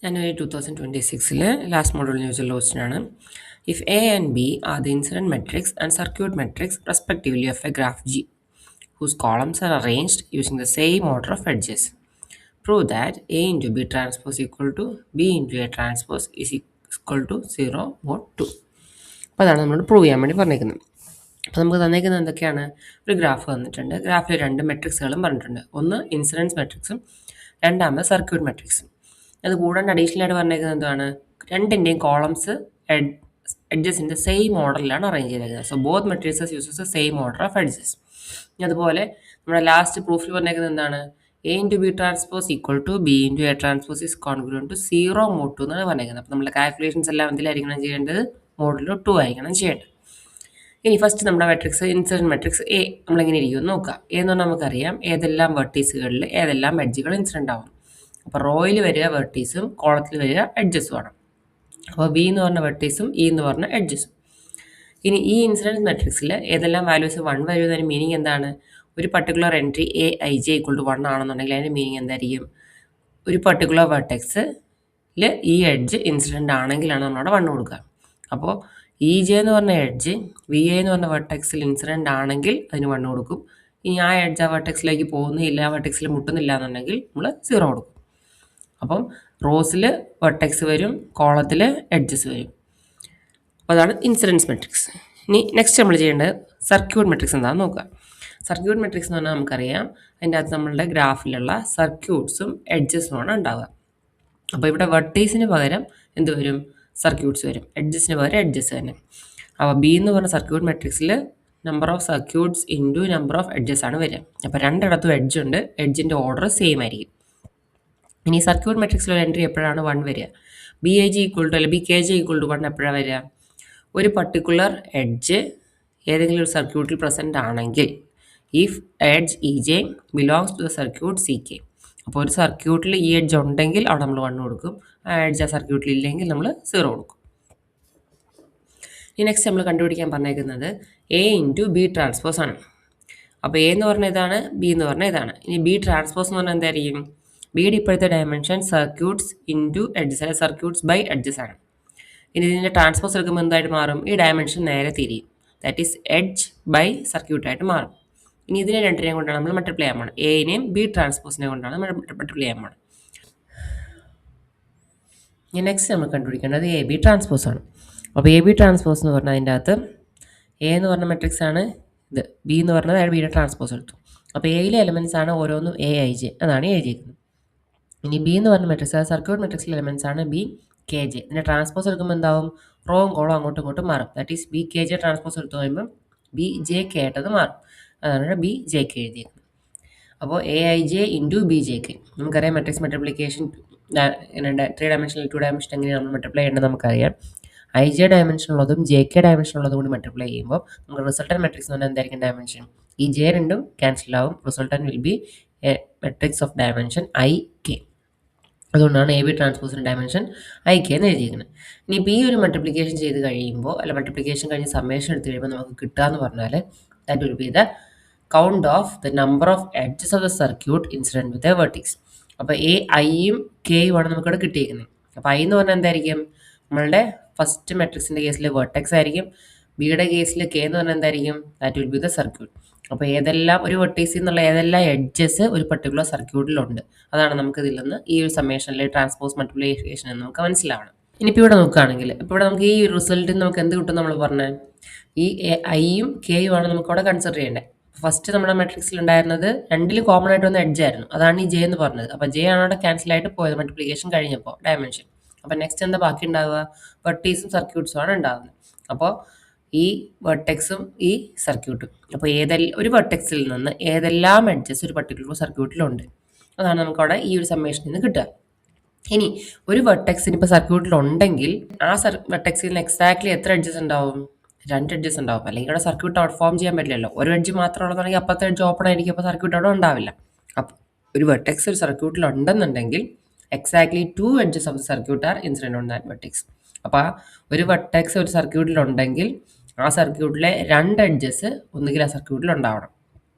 January 2026 last module ന്യൂസിൽ ക്വസ്റ്റ്യനാണ്. If A and B are the incident matrix and circuit matrix respectively of a graph G, whose columns are arranged using the same order of edges, prove that A into B transpose equal to B into A transpose is equal to 0 mod 2. അപ്പോൾ അതാണ് നമ്മൾ prove ചെയ്യാൻ വേണ്ടി പറഞ്ഞേക്കുന്നത്. അപ്പോൾ നമുക്ക് തന്നേക്കുന്നത് എന്തൊക്കെയാണ്? ഒരു ഗ്രാഫ് തന്നിട്ടുണ്ട്. ഗ്രാഫിൽ രണ്ട് മെട്രിക്സുകളും പറഞ്ഞിട്ടുണ്ട്. ഒന്ന് ഇൻസിഡൻസ് മെട്രിക്സും രണ്ടാമത് സർക്യൂട്ട് മെട്രിക്സും. അത് കൂടാണ്ട് അഡീഷണൽ ആയിട്ട് പറഞ്ഞേക്കുന്നത് എന്താണ്? രണ്ടിൻ്റെയും കോളംസ് എഡ്ജസിൻ്റെ സെയിം ഓർഡറിലാണ് അറേഞ്ച് ചെയ്തേക്കുന്നത്. So both matrices uses the same order of edges. അതുപോലെ നമ്മുടെ ലാസ്റ്റ് പ്രൂഫിൽ പറഞ്ഞേക്കുന്നത് എന്താണ്? A into B transpose equal to B into A transpose is congruent to 0 mod 2 എന്നാണ് പറഞ്ഞേക്കുന്നത്. അപ്പോൾ നമ്മുടെ കാൽക്കുലേഷൻസ് എല്ലാം എന്തിലായിരിക്കണം ചെയ്യേണ്ടത്? മോഡിൽ 2 ആയിരിക്കണം ചെയ്യേണ്ടത്. ഇനി ഫസ്റ്റ് നമ്മുടെ മെട്രിക്സ് ഇൻസിഡൻറ്റ് മെട്രിക്സ് എ നമ്മളെങ്ങനെ ഇരിക്കുമെന്ന് നോക്കാം. എ എന്ന് പറഞ്ഞാൽ നമുക്കറിയാം ഏതെല്ലാം വെർട്ടീസുകളിൽ ഏതെല്ലാം എഡ്ജുകൾ ഇൻസിഡൻ്റ് ആവും. അപ്പോൾ റോയിൽ വരിക വെർട്ടീസും കോളത്തിൽ വരിക എഡ്ജസും ആണ്. അപ്പോൾ ബി എന്ന് പറഞ്ഞ വെർട്ടീസും ഇ എന്ന് പറഞ്ഞ എഡ്ജസും. ഇനി ഈ ഇൻസിഡൻറ്റ് മെട്രിക്സിൽ ഏതെല്ലാം വാല്യൂസ് 1 വരുന്നതിന് മീനിങ് എന്താണ്? ഒരു particular entry A I J equal to 1 ആണെന്നുണ്ടെങ്കിൽ അതിൻ്റെ മീനിങ് എന്തായിരിക്കും? ഒരു പർട്ടിക്കുലർ വെർട്ടെക്സിൽ ഈ എഡ്ജ് ഇൻസിഡൻ്റ് ആണെങ്കിലാണ് നമ്മളവിടെ 1 കൊടുക്കുക. അപ്പോൾ ഇ ജെ എന്ന് പറഞ്ഞ എഡ്ജ് വി എ എന്ന് പറഞ്ഞ വെർട്ടെക്സിൽ ഇൻസിഡൻ്റ് ആണെങ്കിൽ അതിന് 1 കൊടുക്കും. ഇനി ആ എഡ്ജ് ആ വെർട്ടെക്സിലേക്ക് പോകുന്നില്ല, ആ വെർട്ടെക്സിൽ മുട്ടുന്നില്ല എന്നുണ്ടെങ്കിൽ നമ്മൾ 0 കൊടുക്കും. അപ്പം റോസിൽ വെർട്ടെക്സ് വരും, കോളത്തിൽ എഡ്ജസ് വരും. അപ്പോൾ അതാണ് ഇൻസിഡൻസ് മെട്രിക്സ്. ഇനി നെക്സ്റ്റ് നമ്മൾ ചെയ്യേണ്ടത് സർക്യൂട്ട് മെട്രിക്സ് എന്താണെന്ന് നോക്കുക. സർക്യൂട്ട് മെട്രിക്സ് എന്ന് പറഞ്ഞാൽ നമുക്കറിയാം അതിൻ്റെ അകത്ത് നമ്മളുടെ ഗ്രാഫിലുള്ള സർക്യൂട്ട്സും എഡ്ജസുമാണ് ഉണ്ടാവുക. അപ്പോൾ ഇവിടെ വെർട്ടീസിന് പകരം എന്ത് വരും? സർക്യൂട്ട്സ് വരും. എഡ്ജസിന് പകരം എഡ്ജസ് തന്നെ. അപ്പോൾ ബി എന്ന് പറഞ്ഞ സർക്യൂട്ട് മെട്രിക്സിൽ number of circuits into number of edges ആണ് വരിക. അപ്പോൾ രണ്ടിടത്തും എഡ്ജ് ഉണ്ട്, എഡ്ജിൻ്റെ ഓർഡർ സെയിം ആയിരിക്കും. ഇനി സർക്യൂട്ട് മെട്രിക്സിലുള്ള എൻട്രി എപ്പോഴാണ് 1 വരിക? B I G equal to അല്ലെങ്കിൽ B K G equal to 1 എപ്പോഴാണ് വരിക? ഒരു പർട്ടിക്കുലർ എഡ്ജ് ഏതെങ്കിലും ഒരു സർക്യൂട്ടിൽ പ്രസൻ്റ് ആണെങ്കിൽ if edge E J belongs to the circuit C K. അപ്പോൾ ഒരു സർക്യൂട്ടിൽ ഈ എഡ്ജ് ഉണ്ടെങ്കിൽ അവിടെ നമ്മൾ 1 കൊടുക്കും, ആ എഡ്ജ് ആ സർക്യൂട്ടിൽ ഇല്ലെങ്കിൽ നമ്മൾ 0 കൊടുക്കും. ഈ നെക്സ്റ്റ് നമ്മൾ കണ്ടുപിടിക്കാൻ പറഞ്ഞേക്കുന്നത് എ ഇൻറ്റു ബി ട്രാൻസ്പോസ് ആണ്. അപ്പോൾ എ എന്ന് പറഞ്ഞ ഇതാണ്, ബി എന്ന് പറഞ്ഞ ഇതാണ്. ഇനി ബി ട്രാൻസ്പോസ് എന്ന് പറഞ്ഞാൽ എന്തായിരിക്കും? ബിയുടെ ഇപ്പോഴത്തെ ഡയമെൻഷൻ സർക്യൂട്ട്സ് ഇൻറ്റു എഡ്ജസ് അല്ലെങ്കിൽ സർക്യൂട്ട്സ് ബൈ എഡ്ജസ് ആണ്. ഇനി ഇതിൻ്റെ ട്രാൻസ്പോസ് എടുക്കുമ്പോൾ എന്തായിട്ട് മാറും? ഈ ഡയമെൻഷൻ നേരെ തിരിയും, ദാറ്റ് ഈസ് എഡ്ജ് ബൈ സർക്യൂട്ടായിട്ട് മാറും. ഇനി ഇതിനെ രണ്ടിനെയും കൊണ്ടാണ് നമ്മൾ മൾട്ടിപ്ലൈ ചെയ്യാൻ പോകണം. എനെയും ബി ട്രാൻസ്പോസിനെ കൊണ്ടാണ് മൾട്ടിപ്ലൈ ചെയ്യാൻ പോകണം. ഇനി നെക്സ്റ്റ് നമ്മൾ കണ്ടുപിടിക്കേണ്ടത് എ ബി ട്രാൻസ്പോസ് ആണ്. അപ്പോൾ എ ബി ട്രാൻസ്പോസ് എന്ന് പറഞ്ഞാൽ അതിൻ്റെ അകത്ത് എ എന്ന് പറഞ്ഞ മെട്രിക്സ് ആണ് ഇത്, ബി എന്ന് പറഞ്ഞത് അയാൾ ബിയുടെ ട്രാൻസ്പോസ് എടുത്തു. അപ്പോൾ എയിലെ എലമെൻറ്റ്സ് ആണ് ഓരോന്നും എ ഐ ജെ, അതാണ് എഴുതിയിരിക്കുന്നത്. ഇനി ബി എന്ന് പറഞ്ഞ മെട്രിക്സ്, അത് സർക്യൂട്ട് മെട്രിക്സിലെ എലമെൻറ്റ്സ് ആണ് ബി കെ ജെ. ഇതിൻ്റെ ട്രാൻസ്പോസ് എടുക്കുമ്പോൾ എന്താവും? റോവും കോളും അങ്ങോട്ടും ഇങ്ങോട്ടും മാറും. That is B K J transpose എടുത്തു കഴിയുമ്പം ബി ജെ കെ ആയിട്ടത് മാറും. അതാണ് ബി ജെ കെ എഴുതിയിരിക്കുന്നത്. അപ്പോൾ A I J into B J K. നമുക്കറിയാം മെട്രിക്സ് മൾട്ടിപ്ലിക്കേഷൻ 3 ഡയമെൻഷനിൽ 2 ഡയമെൻഷൻ എങ്ങനെയാണ് നമ്മൾ മൾട്ടിപ്ലൈ ചെയ്യേണ്ടത് നമുക്കറിയാം. ഐ ജെ ഡയമെൻഷനുള്ളതും ജെ കെ ഡയമെൻഷനുള്ളതും കൂടി മൾട്ടിപ്ലൈ ചെയ്യുമ്പോൾ നമുക്ക് റിസൾട്ടൻ മെട്രിക്സ് എന്ന് പറഞ്ഞാൽ എന്തായിരിക്കും ഡയമെൻഷൻ? ഈ ജെ രണ്ടും ക്യാൻസൽ ആവും. Resultant will be a matrix of dimension I K. അതുകൊണ്ടാണ് എ ബി ട്രാൻസ്പോസിൻ്റെ ഡയമെൻഷൻ ഐ കെ എന്ന് എഴുതിയിരിക്കുന്നത്. ഇനിയിപ്പോൾ ഈ ഒരു മൾട്ടിപ്ലിക്കേഷൻ ചെയ്ത് കഴിയുമ്പോൾ അല്ല മൾട്ടിപ്ലിക്കേഷൻ കഴിഞ്ഞ് സമ്മേഷൻ എടുത്ത് കഴിയുമ്പോൾ നമുക്ക് കിട്ടുക എന്ന് പറഞ്ഞാൽ that will be the count of the number of edges of the circuit incident with a vertex. അപ്പോൾ എ ഐയും കെയും ആണ് നമുക്കിവിടെ കിട്ടിയിരിക്കുന്നത്. അപ്പോൾ ഐ എന്ന് പറഞ്ഞാൽ എന്തായിരിക്കും? നമ്മളുടെ ഫസ്റ്റ് മെട്രിക്സിൻ്റെ കേസിൽ വെർട്ടെക്സ് ആയിരിക്കും. ബിയുടെ കേസിൽ കെ എന്ന് പറഞ്ഞാൽ എന്തായിരിക്കും? That will be the circuit. അപ്പോൾ ഏതെല്ലാം ഒരു വെർട്ടീസിൽ നിന്നുള്ള ഏതെല്ലാം എഡ്ജസ് ഒരു പർട്ടിക്കുലർ സർക്യൂട്ടിലുണ്ട്, അതാണ് നമുക്ക് ഇതിൽ നിന്ന് ഈ ഒരു സമ്മേഷനിലെ ട്രാൻസ്പോസ് മൾട്ടിപ്ലിക്കേഷൻ എന്ന് നമുക്ക് മനസ്സിലാവണം. ഇനിയിപ്പോൾ ഇവിടെ നോക്കുകയാണെങ്കിൽ ഇപ്പോൾ ഇവിടെ നമുക്ക് ഈ റിസൾട്ടിൽ നമുക്ക് എന്ത് കിട്ടും? നമ്മൾ പറഞ്ഞത് ഈ ഐയും കെയും ആണ് നമുക്ക് അവിടെ കൺസിഡർ ചെയ്യേണ്ടത്. ഫസ്റ്റ് നമ്മുടെ മെട്രിക്സിൽ ഉണ്ടായിരുന്നത് രണ്ടിലും കോമൺ ആയിട്ട് വന്ന എഡ്ജ് ആയിരുന്നു, അതാണ് ഈ ജെ എന്ന് പറഞ്ഞത്. അപ്പോൾ ജെ ആണ് അവിടെ ക്യാൻസൽ ആയിട്ട് പോയത് മൾട്ടിപ്ലിക്കേഷൻ കഴിഞ്ഞപ്പോൾ ഡയമെൻഷൻ. അപ്പോൾ നെക്സ്റ്റ് എന്താ ബാക്കി ഉണ്ടാവുക? വെർട്ടീസും സർക്യൂട്ട്സും ആണ് ഉണ്ടാകുന്നത്. അപ്പോൾ ഈ വെർട്ടെക്സും ഈ സർക്യൂട്ടും. അപ്പോൾ ഒരു വെർട്ടെക്സിൽ നിന്ന് ഏതെല്ലാം എഡ്ജസ് ഒരു പർട്ടിക്കുലർ സർക്യൂട്ടിലുണ്ട്, അതാണ് നമുക്കവിടെ ഈ ഒരു സമ്മേഷനിൽ നിന്ന് കിട്ടുക. ഇനി ഒരു വെർട്ടെക്സിന് ഇപ്പോൾ സർക്യൂട്ടിലുണ്ടെങ്കിൽ ആ വെർട്ടെക്സിൽ നിന്ന് എക്സാക്ട്ലി എത്ര എഡ്ജസ് ഉണ്ടാവും? 2 എഡ്ജസ് ഉണ്ടാവും. അല്ലെങ്കിൽ ഇവിടെ സർക്യൂട്ട് ഔട്ട് ഫോം ചെയ്യാൻ പറ്റില്ലല്ലോ. ഒരു എഡ്ജ് മാത്രം ഉള്ളതാണെങ്കിൽ അപ്പുറത്തെ എഡ്ജ് ഓപ്പൺ ആയിരിക്കും, അപ്പോൾ സർക്യൂട്ട് അവിടെ ഉണ്ടാവില്ല. അപ്പോൾ ഒരു വെർട്ടെക്സ് ഒരു സർക്യൂട്ടിൽ ഉണ്ടെന്നുണ്ടെങ്കിൽ exactly 2 edges of the circuit are incident on that vertex. അപ്പോൾ ഒരു വെർട്ടെക്സ് ഒരു സർക്യൂട്ടിലുണ്ടെങ്കിൽ ആ സർക്യൂട്ടിലെ 2 എഡ്ജസ് ഒന്നുകിൽ ആ സർക്യൂട്ടിൽ ഉണ്ടാവണം.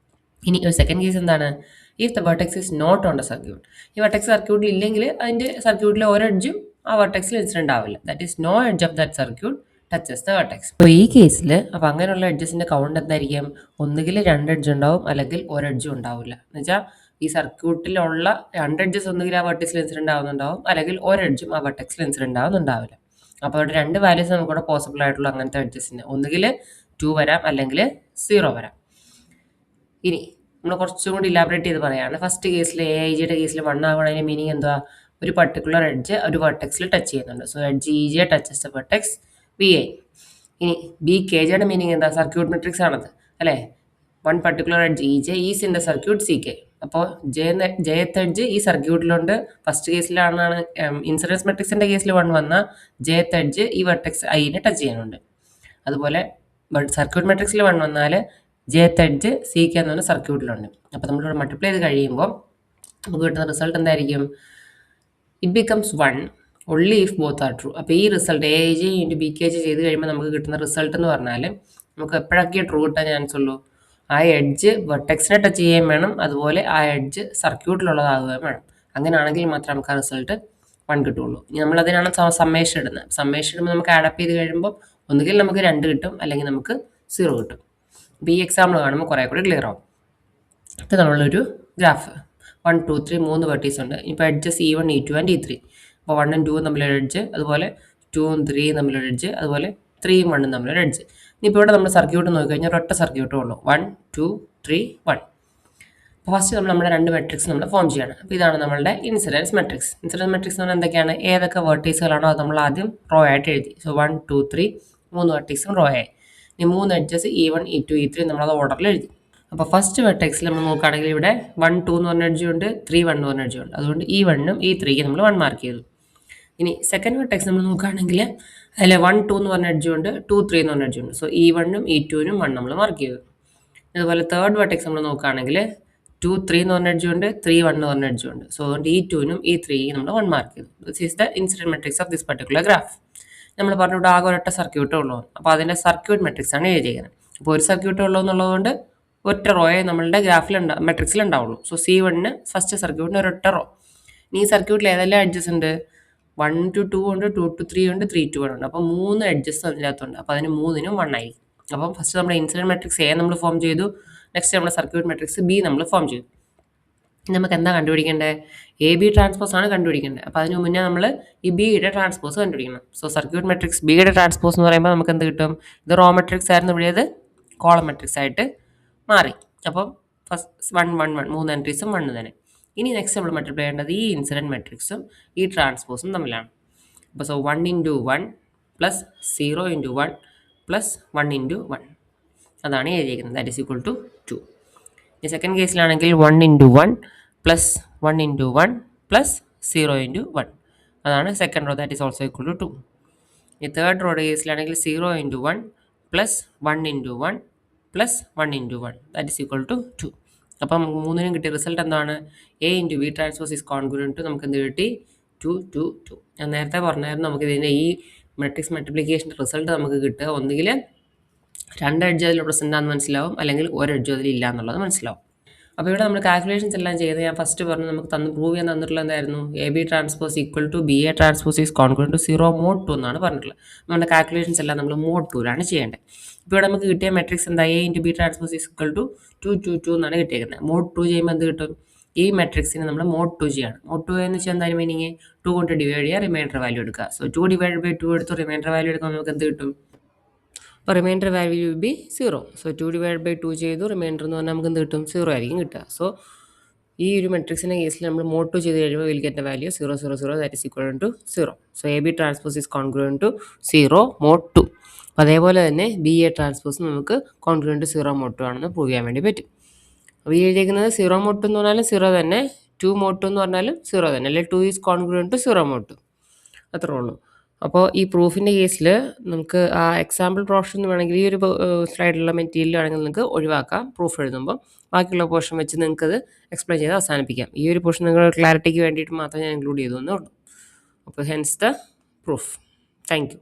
ഇനി ഒരു സെക്കൻഡ് കേസ് എന്താണ്? If the vertex is not on the circuit. ഈ വെർട്ടെക്സ് സർക്യൂട്ടിൽ ഇല്ലെങ്കിൽ അതിൻ്റെ സർക്യൂട്ടിലെ ഒരു എഡ്ജും ആ വെർട്ടെക്സിൽ ഇൻസിഡൻ്റ് ആവില്ല. That is no edge of that circuit touches the vertex. അപ്പോൾ ഈ കേസിൽ അപ്പോൾ അങ്ങനെയുള്ള എഡ്ജസിൻ്റെ കൗണ്ട് എന്തായിരിക്കും? ഒന്നുകിൽ 2 എഡ്ജ് ഉണ്ടാവും, അല്ലെങ്കിൽ ഒരു എഡ്ജും ഉണ്ടാവില്ല. എന്ന് വെച്ചാൽ ഈ സർക്യൂട്ടിലുള്ള 2 എഡ്ജസ് ഒന്നുകിൽ ആ വെർട്ടെക്സിൽ ഇൻസിഡൻ്റ് ആവുന്നുണ്ടാവും, അല്ലെങ്കിൽ ഒരു എഡ്ജും ആ വെർട്ടെക്സിൽ ഇൻസിഡൻ്റ് ആവുന്നുണ്ടാവില്ല. അപ്പോൾ അവിടെ 2 വാല്യൂസ് നമുക്കിവിടെ പോസിബിൾ ആയിട്ടുള്ള അങ്ങനത്തെ എഡ്ജസിന് ഒന്നുകിൽ 2 വരാം, അല്ലെങ്കിൽ 0 വരാം. ഇനി നമ്മൾ കുറച്ചും കൂടി ഇലാബറേറ്റ് ചെയ്ത് പറയുകയാണ്. ഫസ്റ്റ് കേസിൽ AIJയുടെ കേസിൽ 1 ആവണതിൻ്റെ മീനിങ് എന്താ? ഒരു പർട്ടിക്കുലർ എഡ്ജ് ഒരു വെർട്ടെക്സിൽ ടച്ച് ചെയ്യുന്നുണ്ട്. So edge EJ touches the vertex VI. ഇനി BKJയുടെ മീനിങ് എന്താ? സർക്യൂട്ട് മെട്രിക്സ് ആണത് അല്ലേ? One particular edge EJ is in the circuit CK. അപ്പോൾ ജെത്ത് എഡ്ജ് ഈ സർക്യൂട്ടിലുണ്ട്. ഫസ്റ്റ് കേസിലാണ് ഇൻസിഡൻസ് മെട്രിക്സിൻ്റെ കേസിൽ 1 വന്നാൽ ജെത്ത് എഡ്ജ് ഈ വെർട്ടെക്സ് Iനെ ടച്ച് ചെയ്യുന്നുണ്ട്. അതുപോലെ സർക്യൂട്ട് മെട്രിക്സിൽ 1 വന്നാൽ ജെത്ത് എഡ്ജ് CK എന്ന് പറഞ്ഞ സർക്യൂട്ടിലുണ്ട്. അപ്പോൾ നമ്മളിവിടെ മൾട്ടിപ്ലൈ ചെയ്ത് കഴിയുമ്പോൾ നമുക്ക് കിട്ടുന്ന റിസൾട്ട് എന്തായിരിക്കും? It becomes 1 only if both are true. അപ്പോൾ ഈ റിസൾട്ട് AIJ ഇൻറ്റു BKJ ചെയ്ത് കഴിയുമ്പോൾ നമുക്ക് കിട്ടുന്ന റിസൾട്ട് എന്ന് പറഞ്ഞാൽ നമുക്ക് എപ്പോഴൊക്കെ ട്രൂ കിട്ടാൻ ചാൻസ് ഉള്ളൂ? ആ എഡ്ജ് വെർട്ടെക്സിനെ ടച്ച് ചെയ്യുകയും വേണം, അതുപോലെ ആ എഡ്ജ് സർക്യൂട്ടിലുള്ളതാകുകയും വേണം. അങ്ങനെയാണെങ്കിൽ മാത്രമേ നമുക്ക് ആ റിസൾട്ട് 1 കിട്ടുള്ളൂ. ഇനി നമ്മളതിനാണ് സമ്മേഷൻ ഇടുന്നത്. സമ്മേഷൻ ഇടുമ്പോൾ നമുക്ക് ആഡപ്പ് ചെയ്ത് കഴിയുമ്പോൾ ഒന്നുകിൽ നമുക്ക് 2 കിട്ടും, അല്ലെങ്കിൽ നമുക്ക് 0 കിട്ടും. അപ്പോൾ ഈ എക്സാമ്പിൾ കാണുമ്പോൾ കുറേ കൂടി ക്ലിയർ ആവും. ഇത് നമ്മളൊരു ഗ്രാഫ് 1 2 3 3 വെർട്ടീസ് ഉണ്ട്. ഇപ്പോൾ edges E1 E2 and E3. അപ്പോൾ 1 ഉം 2 ഉം തമ്മിലൊരു എഡ്ജ്, അതുപോലെ 2 ഉം 3 ഉം തമ്മിലൊരു എഡ്ജ്, അതുപോലെ 3 ഉം 1 ഉം തമ്മിലൊരു എഡ്ജ്. ഇനിയിപ്പോൾ ഇവിടെ നമ്മൾ സർക്യൂട്ട് നോക്കിക്കഴിഞ്ഞാൽ ഒരൊറ്റ സർക്യൂട്ടേ ഉള്ളൂ. 1 2 3 1. അപ്പോൾ ഫസ്റ്റ് നമ്മുടെ 2 മെട്രിക്സ് നമ്മൾ ഫോം ചെയ്യണം. അപ്പോൾ ഇതാണ് നമ്മളുടെ ഇൻസിഡൻസ് മെട്രിക്സ്. ഇൻസിഡൻസ് മെട്രിക്സ് എന്ന് പറഞ്ഞാൽ എന്തൊക്കെയാണ്? ഏതൊക്കെ വെർട്ടീസുകളാണോ അത് നമ്മൾ ആദ്യം റോ ആയിട്ട് എഴുതി. സോ 1 2 3 3 വെർട്ടീസും റോ ആയി. ഇനി 3 എഡ്ജസ് E1 E2 E3 നമ്മളത് ഓർഡറിൽ എഴുതി. അപ്പോൾ ഫസ്റ്റ് വെർട്ടെക്സിൽ നമ്മൾ നോക്കുകയാണെങ്കിൽ ഇവിടെ 1 2 എന്ന് പറഞ്ഞ എഡ്ജ് ഉണ്ട്, 3 1 എന്ന് പറഞ്ഞ എഡ്ജ് ഉണ്ട്. അതുകൊണ്ട് E1 ഉം E3ക്ക് നമ്മൾ 1 മാർക്ക് ചെയ്തു. ഇനി സെക്കൻഡ് വെർട്ടെക്സ് നമ്മൾ നോക്കുകയാണെങ്കിൽ അതിൽ 1 2 എന്ന് പറഞ്ഞ എഡ്ജ് ഉണ്ട്, 2 3 എന്ന് പറഞ്ഞ എഡ്ജ് ഉണ്ട്. സോ E1 ഉം E2 നും 1 നമ്മൾ മാർക്ക് ചെയ്തു. അതുപോലെ തേർഡ് വെർട്ടെക്സ് നമ്മൾ നോക്കുകയാണെങ്കിൽ 2 3 എന്ന് പറഞ്ഞ എഡ്ജ് ഉണ്ട്, 3 1 എന്ന് പറഞ്ഞ എഡ്ജ് ഉണ്ട്. സോ അതുകൊണ്ട് E2 നും E3ക്ക് നമ്മൾ 1 മാർക്ക് ചെയ്തു. This is the incident matrix of this particular graph. നമ്മൾ പറഞ്ഞു ഇവിടെ ആകെ ഒരൊറ്റ സർക്യൂട്ടേ ഉള്ളൂ. അപ്പോൾ അതിൻ്റെ സർക്യൂട്ട് മെട്രിക്സ് ആണ് എഴുതിയിരിക്കുന്നത്. അപ്പോൾ ഒരു സർക്യൂട്ടേ ഉള്ളൂ എന്നുള്ളതുകൊണ്ട് ഒറ്റ റോയെ നമ്മളുടെ ഗ്രാഫിൽ മെട്രിക്സിൽ ഉണ്ടാവുള്ളൂ. സോ C1 ഫസ്റ്റ് സർക്യൂട്ടിന് ഒരൊറ്റ റോ. ഇനി ഈ സർക്യൂട്ടിൽ ഏതെല്ലാം എഡ്ജസ് ഉണ്ട്? 1 to 2 ഉണ്ട്, 2 to 3 ഉണ്ട്, 3 to 1 ഉണ്ട്. അപ്പോൾ 3 എഡ്ജസ് അതിനകത്തുണ്ട്. അപ്പോൾ അതിന് 3നും 1 ആയിരിക്കും. അപ്പം ഫസ്റ്റ് നമ്മുടെ ഇൻസിഡൻറ്റ് മെട്രിക്സ് A നമ്മൾ ഫോം ചെയ്തു. നെക്സ്റ്റ് നമ്മുടെ സർക്യൂട്ട് മെട്രിക്സ് B നമ്മൾ ഫോം ചെയ്തു. നമുക്ക് എന്താ കണ്ടുപിടിക്കേണ്ടത്? AB ട്രാൻസ്പോസ് ആണ് കണ്ടുപിടിക്കേണ്ടത്. അപ്പോൾ അതിന് മുന്നേ നമ്മൾ ഈ Bയുടെ ട്രാൻസ്പോസ് കണ്ടുപിടിക്കണം. സോ സർക്യൂട്ട് മെട്രിക്സ് Bയുടെ ട്രാൻസ്പോസ് എന്ന് പറയുമ്പോൾ നമുക്ക് എന്ത് കിട്ടും? ഇത് റോ മെട്രിക്സ് ആയിരുന്നു, ഇവിടെ അത് കോളം മെട്രിക്സ് ആയിട്ട് മാറി. അപ്പം ഫസ്റ്റ് 1 1 1 3 എൻട്രീസും 1 തന്നെ. ഇനി നെക്സ്റ്റ് നമ്മൾ മൾട്ടിപ്ലൈ ചെയ്യേണ്ടത് ഈ ഇൻസിഡൻറ്റ് മെട്രിക്സും ഈ ട്രാൻസ്പോസും തമ്മിലാണ്. അപ്പോൾ so 1 into 1 plus 0 into 1 plus 1 into 1 അതാണ് എഴുതിയിരിക്കുന്നത്. That is equal to 2. ഈ സെക്കൻഡ് കേസിലാണെങ്കിൽ 1 into 1 plus 1 into 1 plus 0 into 1 അതാണ് second row. That is also equal to 2. ഈ തേർഡ് റോയുടെ കേസിലാണെങ്കിൽ 0 into 1 plus 1 into 1 plus 1 into 1 that is equal to 2. അപ്പം 3നും കിട്ടിയ റിസൾട്ട് എന്താണ്? A into B transpose is congruent to നമുക്ക് എന്ത് കിട്ടി? 2 2 2. ഞാൻ നേരത്തെ പറഞ്ഞായിരുന്നു നമുക്ക് ഇതിൻ്റെ ഈ മെട്രിക്സ് മൾട്ടിപ്ലിക്കേഷൻ്റെ റിസൾട്ട് നമുക്ക് കിട്ടുക ഒന്നുകിൽ 2 എഡ്ജ് അതിൽ പ്രസൻ്റ് ആണെന്ന് മനസ്സിലാവും, അല്ലെങ്കിൽ ഒരു എഡ്ജ് അതിൽ ഇല്ല എന്നുള്ളത് മനസ്സിലാവും. അപ്പോൾ ഇവിടെ നമ്മൾ കാൽക്കുലേഷൻസ് എല്ലാം ചെയ്ത് ഞാൻ ഫസ്റ്റ് പറഞ്ഞു നമുക്ക് പ്രൂവ് ചെയ്യാൻ തന്നിട്ടുള്ള എന്തായിരുന്നു? AB transpose equal to BA transpose is congruent to 0 mod 2 എന്നാണ് പറഞ്ഞിട്ടുള്ളത്. നമ്മുടെ കാൽക്കുലേഷൻസ് എല്ലാം നമ്മൾ mod 2ലാണ് ചെയ്യേണ്ടത്. ഇപ്പോൾ ഇവിടെ നമുക്ക് കിട്ടിയ മെട്രിക്സ് എന്താ? A into B transpose is equal to 2 2 2 എന്നാണ് കിട്ടിയിരിക്കുന്നത്. mod 2 ചെയ്യുമ്പോൾ എന്ത് കിട്ടും? ഈ മെട്രിക്സിനെ നമ്മൾ mod 2 ചെയ്യണം. mod 2 എന്ന് വെച്ചാൽ എന്തായാലും മീനിങ് 2 കൊണ്ട് ഡിവൈഡ് ചെയ്യുക, റിമൈൻഡർ വാല്യൂ എടുക്കുക. സോ 2 ഡിവൈഡ് ബൈ 2 എടുത്ത് റിമൈൻഡർ വാല്യൂ എടുക്കുമ്പോൾ നമുക്ക് എന്ത് കിട്ടും? അപ്പോൾ remainder value will be 0. So 2 divide by 2 ചെയ്തു, റിമൈൻഡർ എന്ന് പറഞ്ഞാൽ നമുക്ക് എന്ത് കിട്ടും? 0 ആയിരിക്കും കിട്ടുക. സോ ഈ ഒരു മെട്രിക്സിൻ്റെ കേസിൽ നമ്മൾ mod 2 ചെയ്ത് കഴിയുമ്പോൾ will get value 0 0 0 that is equal to 0. So AB transpose is congruent to 0 mod 2. അപ്പോൾ അതേപോലെ തന്നെ BA ട്രാൻസ്പോസ് നമുക്ക് കോൺഗ്രുവൻറ്റ് ടു 0 mod 2 ആണെന്ന് പ്രൂവ് ചെയ്യാൻ വേണ്ടി പറ്റും. അപ്പോൾ ഈ എഴുതിയിരിക്കുന്നത് 0 mod 2 എന്ന് പറഞ്ഞാലും 0 തന്നെ, 2 mod 2 എന്ന് പറഞ്ഞാലും 0 തന്നെ, അല്ലെങ്കിൽ 2 ഈസ് കോൺഗ്രുവൻറ്റ് ടു 0 mod 2 അത്രേ ഉള്ളൂ. അപ്പോൾ ഈ പ്രൂഫിൻ്റെ കേസിൽ നമുക്ക് ആ എക്സാമ്പിൾ പോർഷൻ വേണമെങ്കിൽ ഈ ഒരു സ്ലൈഡിലുള്ള മെറ്റീരിയൽ വേണമെങ്കിൽ നിങ്ങൾക്ക് ഒഴിവാക്കാം പ്രൂഫ് എഴുതുമ്പോൾ. ബാക്കിയുള്ള പോർഷൻ വെച്ച് നിങ്ങൾക്കത് എക്സ്പ്ലെയിൻ ചെയ്ത് അവസാനിപ്പിക്കാം. ഈ ഒരു പോർഷൻ നിങ്ങളുടെ ക്ലാരിറ്റിക്ക് വേണ്ടിയിട്ട് മാത്രമേ ഞാൻ ഇൻക്ലൂഡ് ചെയ്തു എന്നേ ഉള്ളൂ. അപ്പോൾ hence the proof. Thank you.